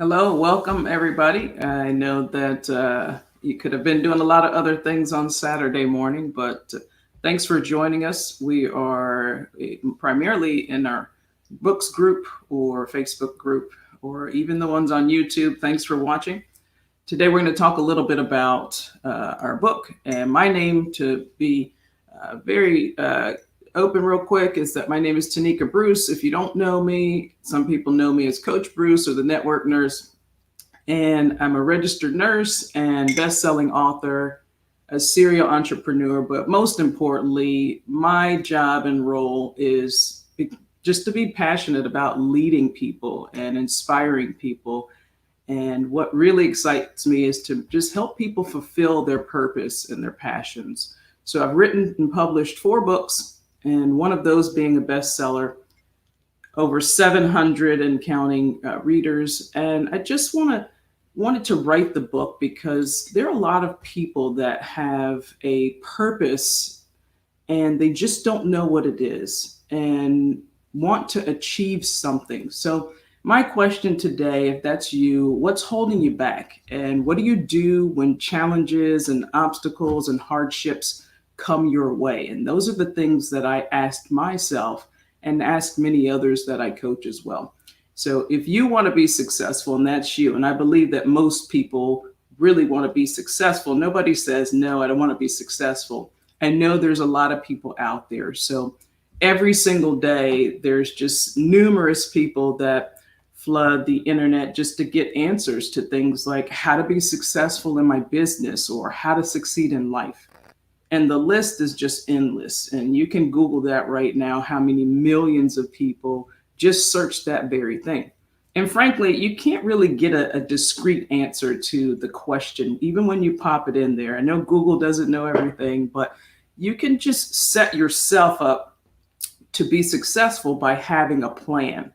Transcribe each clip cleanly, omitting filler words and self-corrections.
Hello, welcome everybody. I know that you could have been doing a lot of other things on Saturday morning, but thanks for joining us. We are primarily in our books group or Facebook group or even the ones on YouTube. Thanks for watching. Today we're going to talk a little bit about our book. And my name, to be very open real quick, is that my name is Tonika Bruce. If you don't know me, some people know me as Coach Bruce or the Network Nurse. And I'm a registered nurse and best-selling author, a serial entrepreneur. But most importantly, my job and role is just to be passionate about leading people and inspiring people. And what really excites me is to just help people fulfill their purpose and their passions. So I've written and published 4 books, and one of those being a bestseller, over 700 and counting readers. And I just wanted to write the book because there are a lot of people that have a purpose and they just don't know what it is and want to achieve something. So my question today, if that's you, what's holding you back? And what do you do when challenges and obstacles and hardships come your way? And those are the things that I asked myself and ask many others that I coach as well. So if you want to be successful, and that's you, and I believe that most people really want to be successful. Nobody says, no, I don't want to be successful. I know there's a lot of people out there. So every single day, there's just numerous people that flood the internet just to get answers to things like how to be successful in my business or how to succeed in life. And the list is just endless. And you can Google that right now, how many millions of people just search that very thing. And frankly, you can't really get a discrete answer to the question, even when you pop it in there. I know Google doesn't know everything, but you can just set yourself up to be successful by having a plan.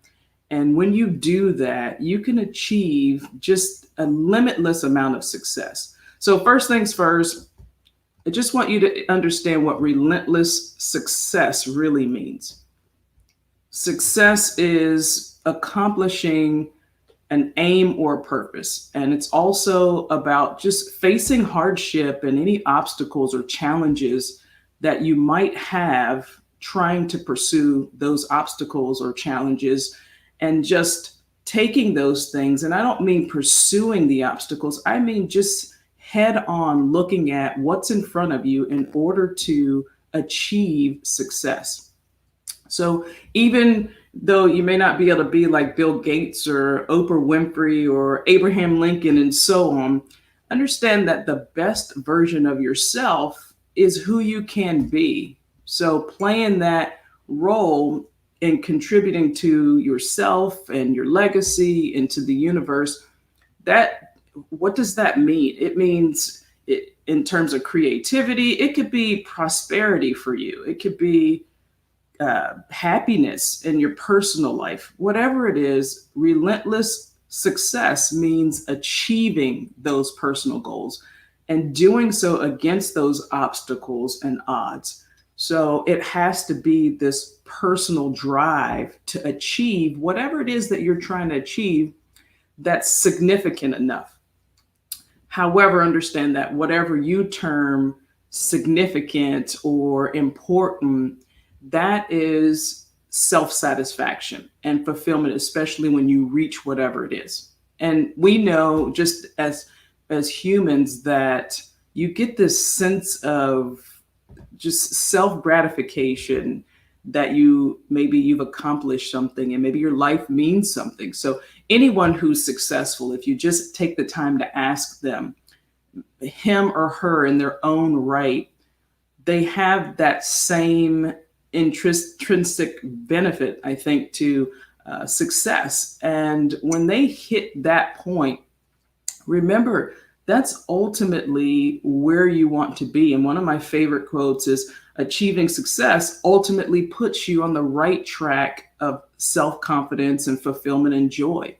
And when you do that, you can achieve just a limitless amount of success. So, first things first, I just want you to understand what relentless success really means. Success is accomplishing an aim or a purpose. And it's also about just facing hardship and any obstacles or challenges that you might have trying to pursue those obstacles or challenges and just taking those things. And I don't mean pursuing the obstacles, I mean just head on looking at what's in front of you in order to achieve success. So even though you may not be able to be like Bill Gates or Oprah Winfrey or Abraham Lincoln and so on, understand that the best version of yourself is who you can be. So playing that role in contributing to yourself and your legacy into the universe, that what does that mean? It means in terms of creativity, it could be prosperity for you. It could be happiness in your personal life, whatever it is. Relentless success means achieving those personal goals and doing so against those obstacles and odds. So it has to be this personal drive to achieve whatever it is that you're trying to achieve that's significant enough. However, understand that whatever you term significant or important, that is self satisfaction and fulfillment, especially when you reach whatever it is. And we know just as humans that you get this sense of just self gratification that you've accomplished something and maybe your life means something. So anyone who's successful, if you just take the time to ask them, him or her in their own right, they have that same intrinsic benefit, I think, to success. And when they hit that point, remember that's ultimately where you want to be. And one of my favorite quotes is achieving success ultimately puts you on the right track of self confidence and fulfillment and joy.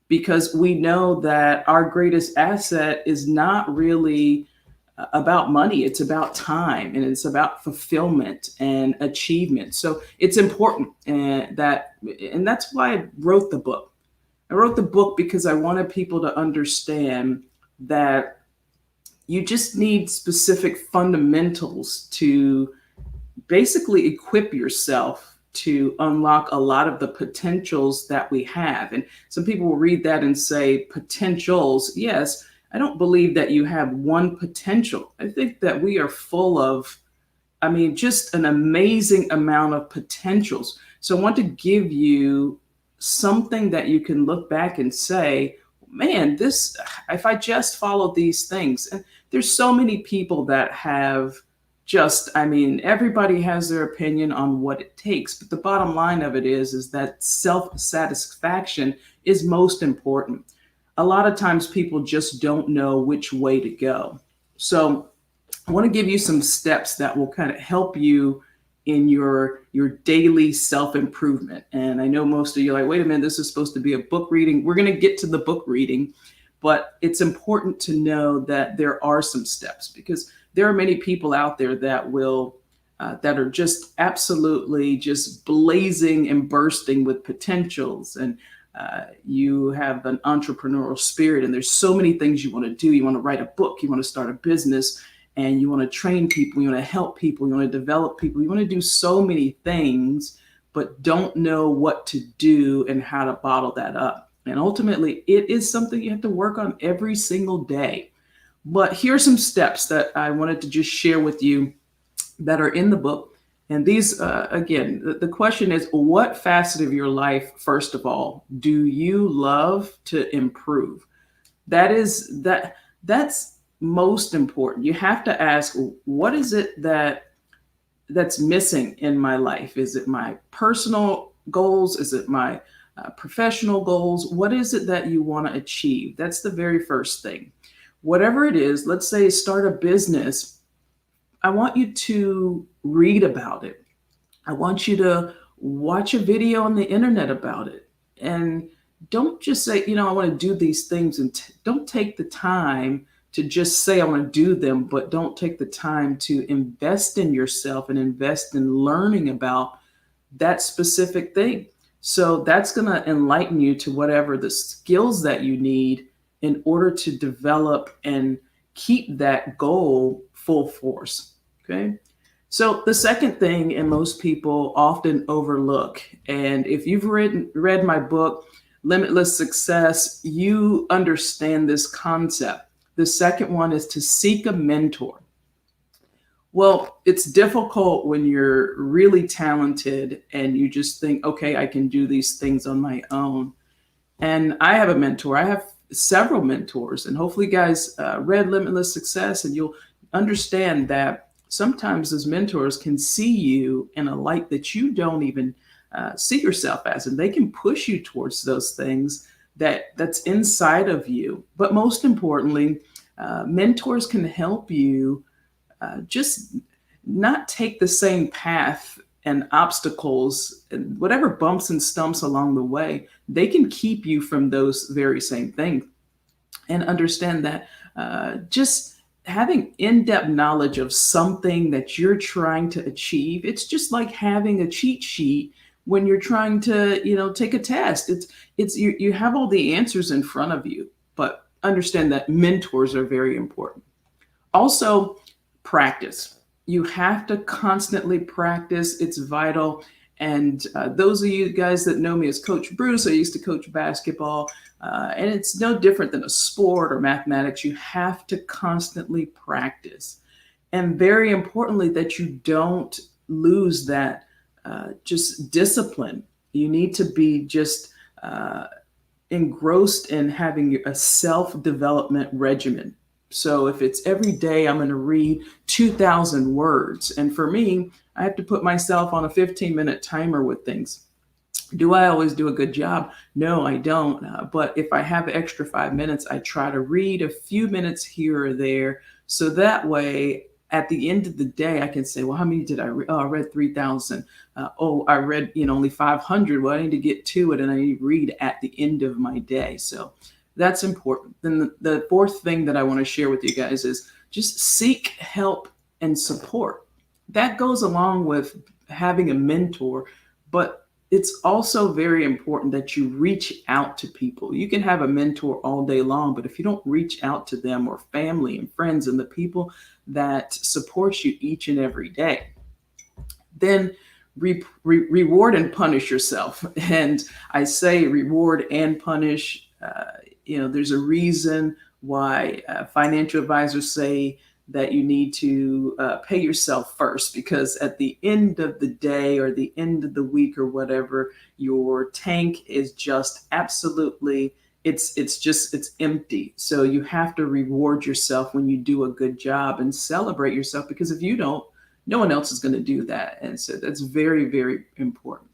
Because we know that our greatest asset is not really about money, it's about time and it's about fulfillment and achievement. So it's important, and that's why I wrote the book. I wrote the book because I wanted people to understand that you just need specific fundamentals to basically equip yourself to unlock a lot of the potentials that we have. And some people will read that and say, potentials. Yes, I don't believe that you have one potential. I think that we are full of, I mean, just an amazing amount of potentials. So I want to give you something that you can look back and say, man, this, if I just follow these things, and there's so many people that have just, I mean, everybody has their opinion on what it takes, but the bottom line of it is that self-satisfaction is most important. A lot of times people just don't know which way to go. So I want to give you some steps that will kind of help you in your daily self improvement. And I know most of you are like, wait a minute, this is supposed to be a book reading. We're going to get to the book reading, but it's important to know that there are some steps because there are many people out there that will that are just absolutely just blazing and bursting with potentials and you have an entrepreneurial spirit and there's so many things you want to do. You want to write a book, you want to start a business, and you want to train people, you want to help people, you want to develop people, you want to do so many things, but don't know what to do and how to bottle that up. And ultimately, it is something you have to work on every single day. But here are some steps that I wanted to just share with you that are in the book. And these, again, the question is, what facet of your life, first of all, do you love to improve? That's most important. You have to ask, what is it that's missing in my life? Is it my personal goals? Is it my professional goals? What is it that you want to achieve? That's the very first thing. Whatever it is, let's say start a business. I want you to read about it. I want you to watch a video on the internet about it. And don't just say, I want to do these things and don't take the time to just say I want to do them, but don't take the time to invest in yourself and invest in learning about that specific thing. So that's going to enlighten you to whatever the skills that you need in order to develop and keep that goal full force. Okay. So the second thing, and most people often overlook, and if you've read my book, Limitless Success, you understand this concept. The second one is to seek a mentor. Well, it's difficult when you're really talented and you just think, okay, I can do these things on my own. And I have a mentor. I have several mentors, and hopefully, you guys read Limitless Success, and you'll understand that sometimes those mentors can see you in a light that you don't even see yourself as, and they can push you towards those things that's inside of you. But most importantly, mentors can help you just not take the same path and obstacles and whatever bumps and stumps along the way. They can keep you from those very same things, and understand that just having in-depth knowledge of something that you're trying to achieve, it's just like having a cheat sheet when you're trying to, take a test. It's you have all the answers in front of you, but understand that mentors are very important. Also, practice. You have to constantly practice. It's vital. And those of you guys that know me as Coach Bruce, I used to coach basketball, and it's no different than a sport or mathematics. You have to constantly practice. And very importantly, that you don't lose that just discipline. You need to be just engrossed in having a self-development regimen. So if it's every day, I'm going to read 2,000 words. And for me, I have to put myself on a 15-minute timer with things. Do I always do a good job? No, I don't. But if I have extra 5 minutes, I try to read a few minutes here or there. So that way, at the end of the day, I can say, well, how many did I read? Oh, I read 3,000. I read, only 500. Well, I need to get to it and I need to read at the end of my day. So that's important. Then the fourth thing that I want to share with you guys is just seek help and support. That goes along with having a mentor, but it's also very important that you reach out to people. You can have a mentor all day long, but if you don't reach out to them, or family and friends and the people that support you each and every day, then reward and punish yourself. And I say reward and punish. There's a reason why financial advisors say that you need to pay yourself first, because at the end of the day or the end of the week or whatever, your tank is just absolutely, it's empty. So you have to reward yourself when you do a good job and celebrate yourself, because if you don't, no one else is going to do that. And so that's very, very important.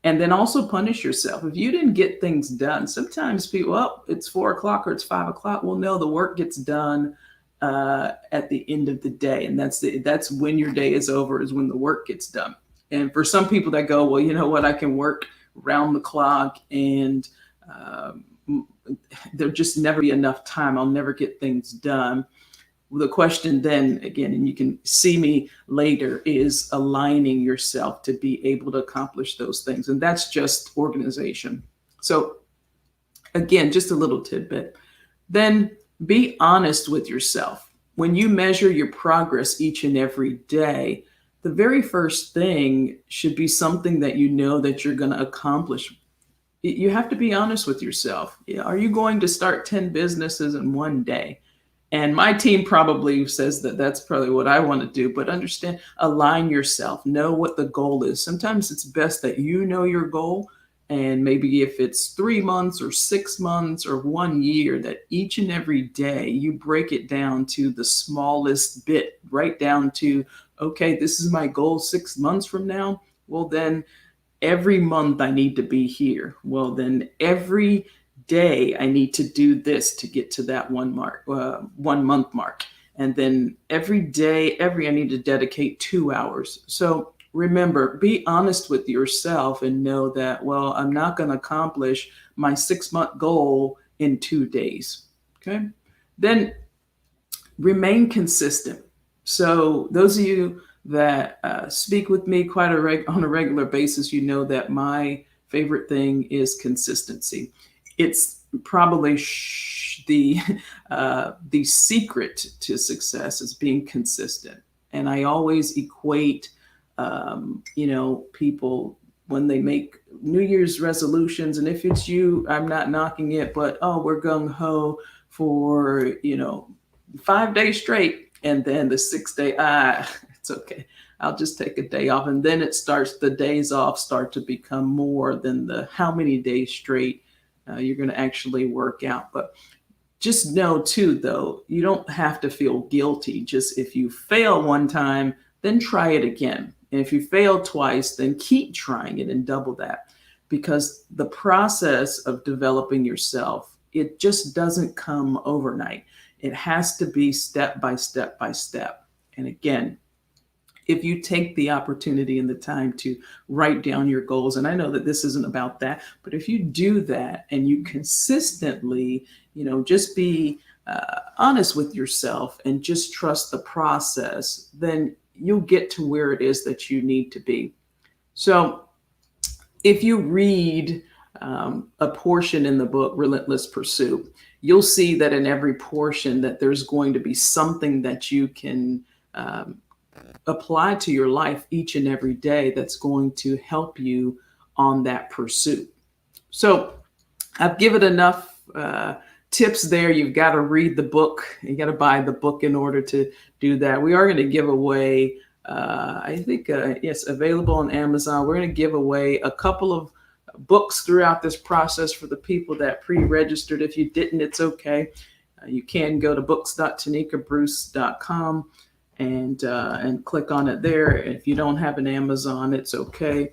And then also punish yourself. If you didn't get things done, sometimes people, well, it's 4 o'clock or it's 5 o'clock. Well, no, the work gets done at the end of the day. And that's when your day is over, is when the work gets done. And for some people that go, well, you know what, I can work round the clock and um, there'll just never be enough time. I'll never get things done. The question then again, and you can see me later, is aligning yourself to be able to accomplish those things. And that's just organization. So again, just a little tidbit. Then be honest with yourself. When you measure your progress each and every day, the very first thing should be something that you know that you're going to accomplish. You have to be honest with yourself. Are you going to start 10 businesses in one day? And my team probably says that that's probably what I want to do, but understand, align yourself, know what the goal is. Sometimes it's best that you know your goal. And maybe if it's 3 months or 6 months or 1 year, that each and every day you break it down to the smallest bit, right down to, okay, this is my goal 6 months from now. Well, then every month I need to be here. Well, then every day I need to do this to get to that 1 month mark. And then every day, I need to dedicate 2 hours. So remember, be honest with yourself and know that, well, I'm not going to accomplish my 6 month goal in 2 days. Okay. Then remain consistent. So those of you that speak with me on a regular basis, you know that my favorite thing is consistency. It's probably the secret to success is being consistent. And I always equate, people when they make New Year's resolutions, and if it's you, I'm not knocking it, but oh, we're gung ho for 5 days straight, and then the 6th day, it's okay. I'll just take a day off, and then the days off start to become more than the how many days straight you're going to actually work out. But just know too, though, you don't have to feel guilty. Just if you fail one time, then try it again. And if you fail twice, then keep trying it and double that. Because the process of developing yourself, it just doesn't come overnight. It has to be step by step by step. And again, if you take the opportunity and the time to write down your goals, and I know that this isn't about that, but if you do that and you consistently, just be honest with yourself and just trust the process, then you'll get to where it is that you need to be. So if you read a portion in the book, Relentless Pursuit, you'll see that in every portion that there's going to be something that you can apply to your life each and every day that's going to help you on that pursuit. So I've given enough tips there. You've got to read the book. You got to buy the book in order to do that. We are going to give away, I think, yes, available on Amazon. We're going to give away a couple of books throughout this process for the people that pre-registered. If you didn't, it's okay. You can go to books.tonikabruce.com and click on it there. If you don't have an Amazon, it's okay.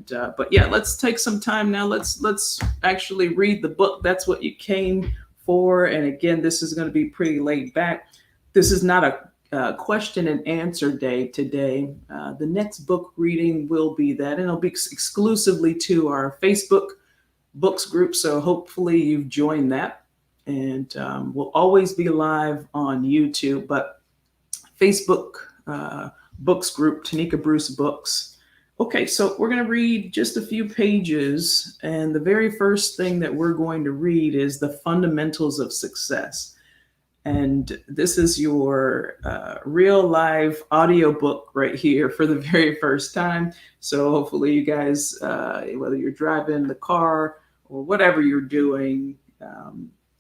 But yeah, let's take some time now. Let's actually read the book. That's what you came for. And again, this is going to be pretty laid back. This is not a question and answer day today. The next book reading will be that, and it'll be exclusively to our Facebook books group. So hopefully you've joined that, and we'll always be live on YouTube, but Facebook books group, Tonika Bruce Books. Okay, so we're going to read just a few pages. And the very first thing that we're going to read is The Fundamentals of Success. And this is your real live audiobook right here for the very first time. So hopefully, you guys, whether you're driving the car or whatever you're doing,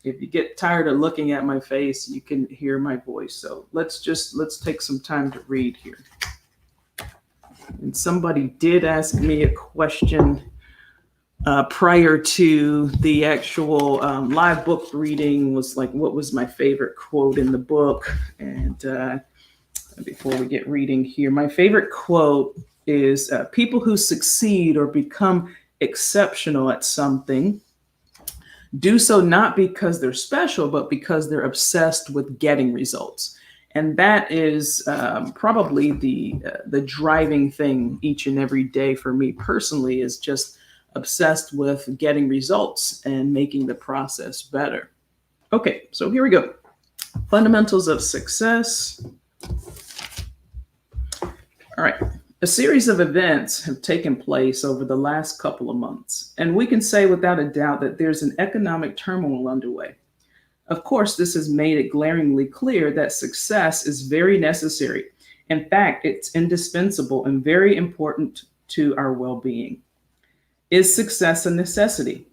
if you get tired of looking at my face, you can hear my voice. So let's take some time to read here. And somebody did ask me a question prior to the actual live book reading, was like, what was my favorite quote in the book? And before we get reading here, my favorite quote is people who succeed or become exceptional at something do so not because they're special, but because they're obsessed with getting results. And that is probably the driving thing each and every day for me personally, is just obsessed with getting results and making the process better. Okay, so here we go. Fundamentals of Success. All right. A series of events have taken place over the last couple of months, and we can say without a doubt that there's an economic turmoil underway. Of course, this has made it glaringly clear that success is very necessary. In fact, it's indispensable and very important to our well-being. Is success a necessity?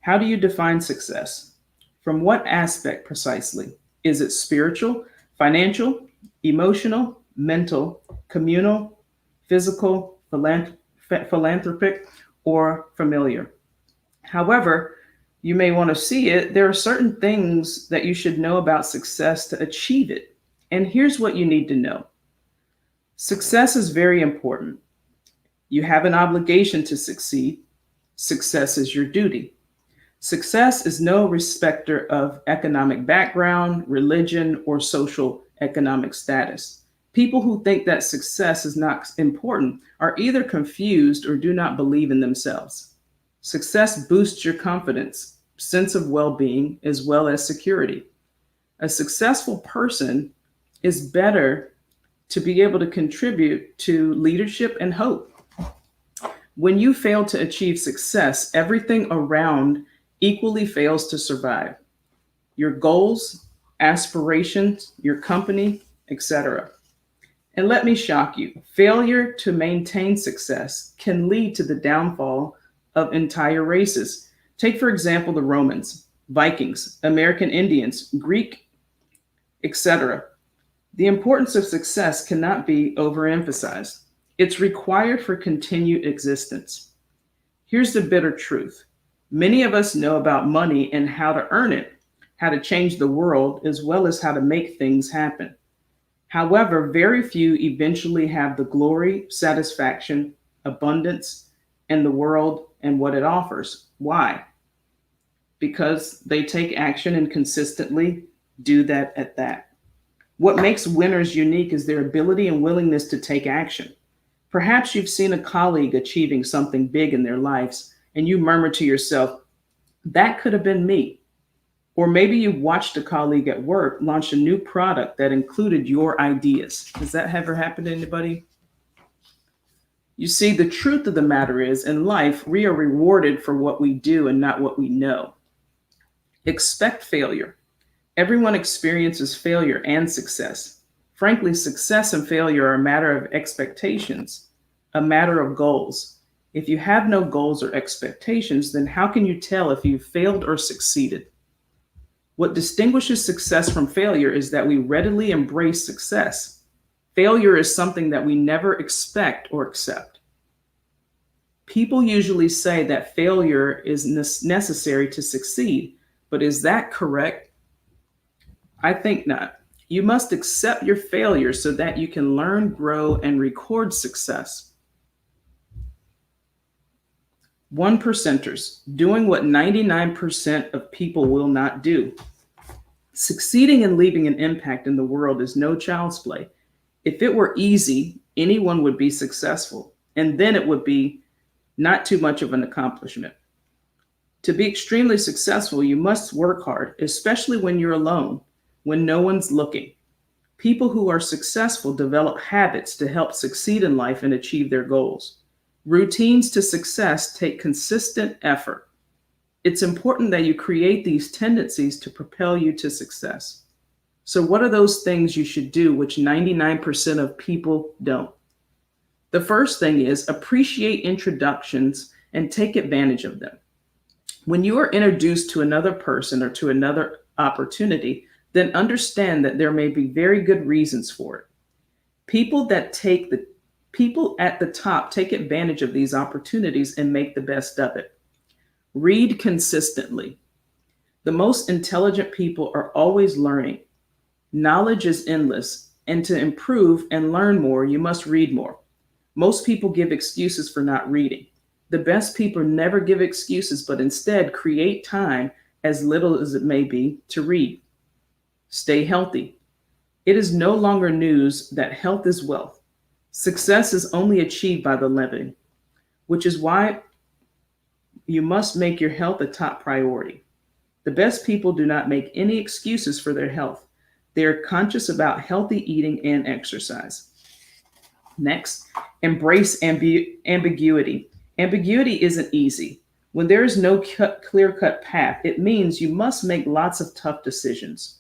How do you define success? From what aspect precisely? Is it spiritual, financial, emotional, mental, communal, physical, philanthropic, or familiar? However you may want to see it, there are certain things that you should know about success to achieve it. And here's what you need to know. Success is very important. You have an obligation to succeed. Success is your duty. Success is no respecter of economic background, religion, or social economic status. People who think that success is not important are either confused or do not believe in themselves. Success boosts your confidence, sense of well-being, as well as security. A successful person is better to be able to contribute to leadership and hope. When you fail to achieve success, everything around equally fails to survive. Your goals, aspirations, your company, etc. And let me shock you, failure to maintain success can lead to the downfall of entire races. Take, for example, the Romans, Vikings, American Indians, Greek, etc. The importance of success cannot be overemphasized. It's required for continued existence. Here's the bitter truth. Many of us know about money and how to earn it, how to change the world, as well as how to make things happen. However, very few eventually have the glory, satisfaction, abundance, and the world and what it offers. Why? Because they take action and consistently do that at that. What makes winners unique is their ability and willingness to take action. Perhaps you've seen a colleague achieving something big in their lives, and you murmur to yourself, that could have been me. Or maybe you watched a colleague at work launch a new product that included your ideas. Has that ever happened to anybody? You see, the truth of the matter is, in life, we are rewarded for what we do and not what we know. Expect failure. Everyone experiences failure and success. Frankly, success and failure are a matter of expectations, a matter of goals. If you have no goals or expectations, then how can you tell if you failed or succeeded? What distinguishes success from failure is that we readily embrace success. Failure is something that we never expect or accept. People usually say that failure is necessary to succeed, but is that correct? I think not. You must accept your failure so that you can learn, grow, and record success. 1%ers, doing what 99% of people will not do. Succeeding and leaving an impact in the world is no child's play. If it were easy, anyone would be successful, and then it would be not too much of an accomplishment. To be extremely successful, you must work hard, especially when you're alone, when no one's looking. People who are successful develop habits to help succeed in life and achieve their goals. Routines to success take consistent effort. It's important that you create these tendencies to propel you to success. So, what are those things you should do which 99% of people don't? The first thing is appreciate introductions and take advantage of them. When you are introduced to another person or to another opportunity, then understand that there may be very good reasons for it. People that take the People at the top take advantage of these opportunities and make the best of it. Read consistently. The most intelligent people are always learning. Knowledge is endless, and to improve and learn more, you must read more. Most people give excuses for not reading. The best people never give excuses, but instead create time, as little as it may be, to read. Stay healthy. It is no longer news that health is wealth. Success is only achieved by the living, which is why you must make your health a top priority. The best people do not make any excuses for their health. They are conscious about healthy eating and exercise. Next, embrace ambiguity. Ambiguity isn't easy. When there is no clear cut path, it means you must make lots of tough decisions.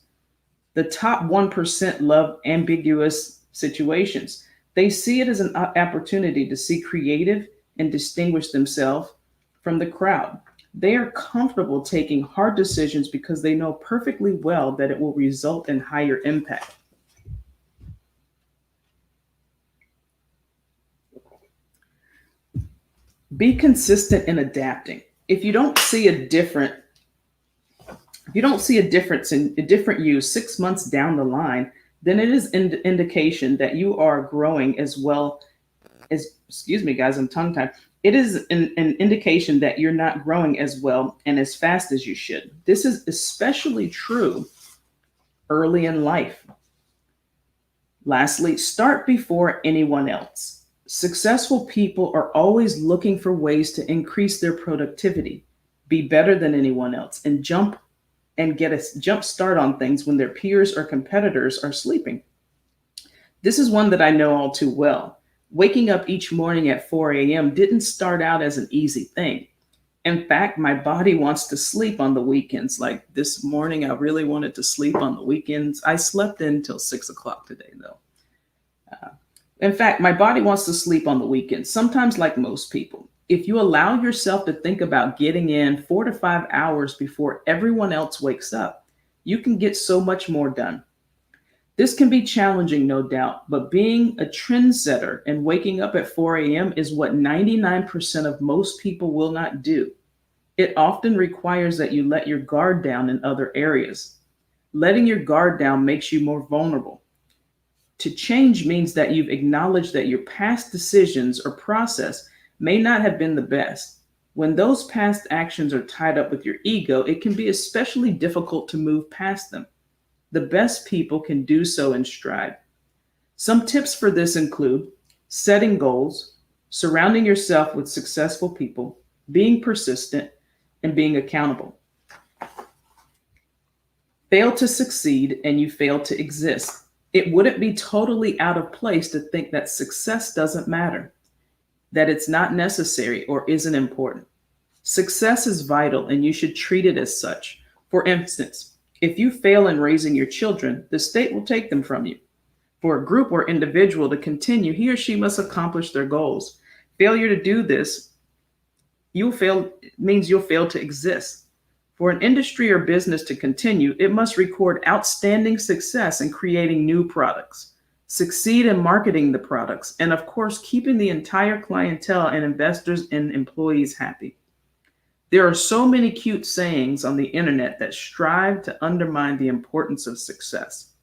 The top 1% love ambiguous situations. They see it as an opportunity to see creative and distinguish themselves from the crowd. They are comfortable taking hard decisions because they know perfectly well that it will result in higher impact. Be consistent in adapting. If you don't see a different if you don't see a difference in a different you 6 months down the line, then it is an indication that you are growing as well as, excuse me, guys, I'm tongue tied. It is an indication that you're not growing as well and as fast as you should. This is especially true early in life. Lastly, start before anyone else. Successful people are always looking for ways to increase their productivity, be better than anyone else, and get a jump start on things when their peers or competitors are sleeping. This is one that I know all too well. Waking up each morning at 4 a.m. didn't start out as an easy thing. In fact, my body wants to sleep on the weekends. Like this morning, I really wanted to sleep on the weekends. I slept in until 6 o'clock today, though. Uh, in fact, my body wants to sleep on the weekends, sometimes like most people. If you allow yourself to think about getting in 4 to 5 hours before everyone else wakes up, you can get so much more done. This can be challenging, no doubt, but being a trendsetter and waking up at 4 a.m. is what 99% of most people will not do. It often requires that you let your guard down in other areas. Letting your guard down makes you more vulnerable. To change means that you've acknowledged that your past decisions or process may not have been the best. When those past actions are tied up with your ego, it can be especially difficult to move past them. The best people can do so in stride. Some tips for this include setting goals, surrounding yourself with successful people, being persistent, and being accountable. Fail to succeed and you fail to exist. It wouldn't be totally out of place to think that success doesn't matter, that it's not necessary or isn't important. Success is vital and you should treat it as such. For instance, if you fail in raising your children, the state will take them from you. For a group or individual to continue, he or she must accomplish their goals. Failure to do this, means you'll fail to exist. For an industry or business to continue, it must record outstanding success in creating new products, succeed in marketing the products, and of course, keeping the entire clientele and investors and employees happy. There are so many cute sayings on the internet that strive to undermine the importance of success.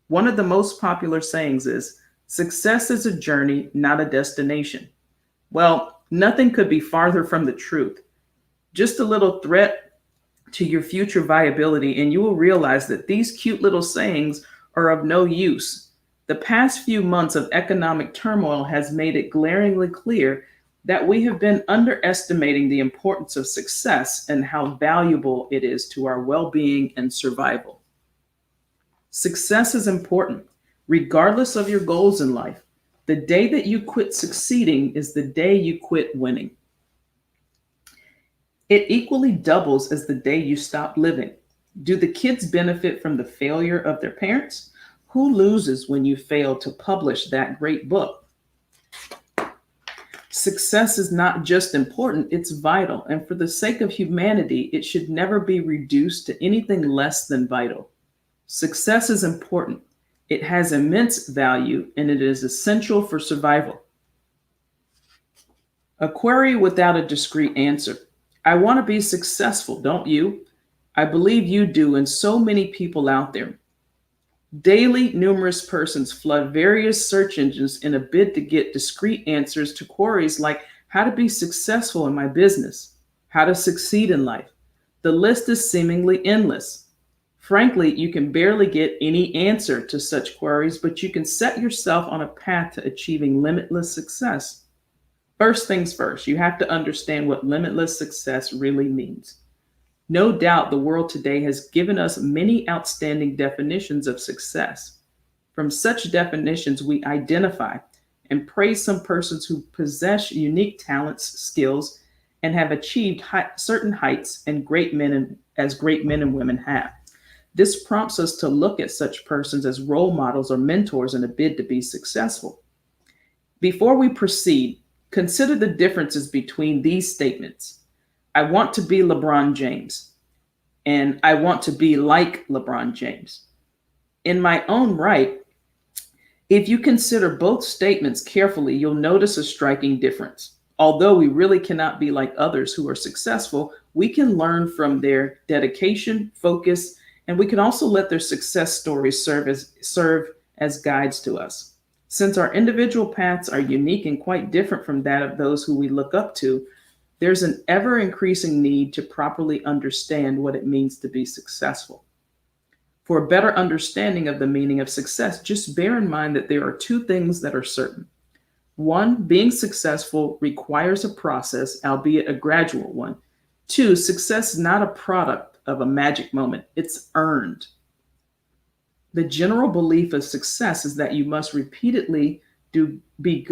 One of the most popular sayings is, success is a journey, not a destination. Well, nothing could be farther from the truth. Just a little threat to your future viability, and you will realize that these cute little sayings are of no use. The past few months of economic turmoil has made it glaringly clear that we have been underestimating the importance of success and how valuable it is to our well-being and survival. Success is important, regardless of your goals in life. The day that you quit succeeding is the day you quit winning. It equally doubles as the day you stop living. Do the kids benefit from the failure of their parents? Who loses when you fail to publish that great book? Success is not just important, it's vital. And for the sake of humanity, it should never be reduced to anything less than vital. Success is important. It has immense value and it is essential for survival. A query without a discrete answer. I want to be successful, don't you? I believe you do, and so many people out there. Daily, numerous persons flood various search engines in a bid to get discrete answers to queries like how to be successful in my business, how to succeed in life. The list is seemingly endless. Frankly, you can barely get any answer to such queries, but you can set yourself on a path to achieving limitless success. First things first, you have to understand what limitless success really means. No doubt the world today has given us many outstanding definitions of success. From such definitions, we identify and praise some persons who possess unique talents, skills, and have achieved certain heights and as great men and women have. This prompts us to look at such persons as role models or mentors in a bid to be successful. Before we proceed, consider the differences between these statements. I want to be LeBron James, and I want to be like LeBron James. In my own right, if you consider both statements carefully, you'll notice a striking difference. Although we really cannot be like others who are successful, we can learn from their dedication, focus, and we can also let their success stories serve as guides to us. Since our individual paths are unique and quite different from that of those who we look up to, there's an ever-increasing need to properly understand what it means to be successful. For a better understanding of the meaning of success, just bear in mind that there are two things that are certain. One, being successful requires a process, albeit a gradual one. Two, success is not a product of a magic moment. It's earned. The general belief of success is that you must repeatedly be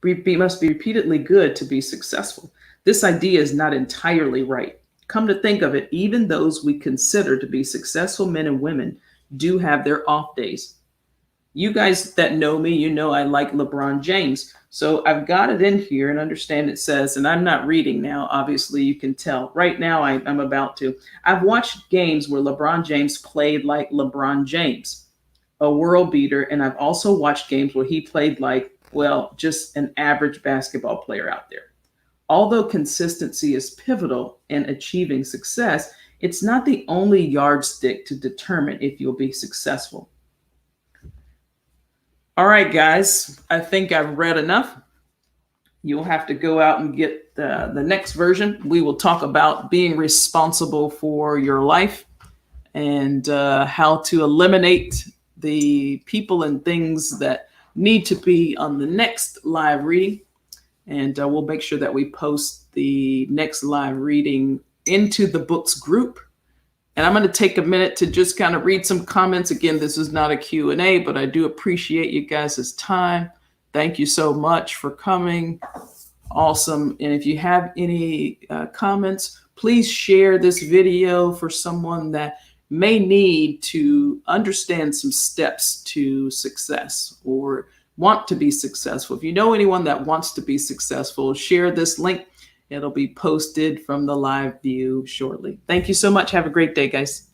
repeatedly good to be successful. This idea is not entirely right. Come to think of it, even those we consider to be successful men and women do have their off days. You guys that know me, you know I like LeBron James. So I've got it in here and understand it says, and I'm not reading now, obviously you can tell. Right now I'm about to. I've watched games where LeBron James played like LeBron James, a world beater, and I've also watched games where he played like, well, just an average basketball player out there. Although consistency is pivotal in achieving success, it's not the only yardstick to determine if you'll be successful. All right, guys, I think I've read enough. You'll have to go out and get the next version. We will talk about being responsible for your life and how to eliminate the people and things that need to be on the next live reading. And we'll make sure that we post the next live reading into the books group. And I'm going to take a minute to just kind of read some comments. Again, this is not a Q&A, but I do appreciate you guys' time. Thank you so much for coming. Awesome. And if you have any comments, please share this video for someone that may need to understand some steps to success or want to be successful. If you know anyone that wants to be successful, share this link. It'll be posted from the live view shortly. Thank you so much. Have a great day, guys.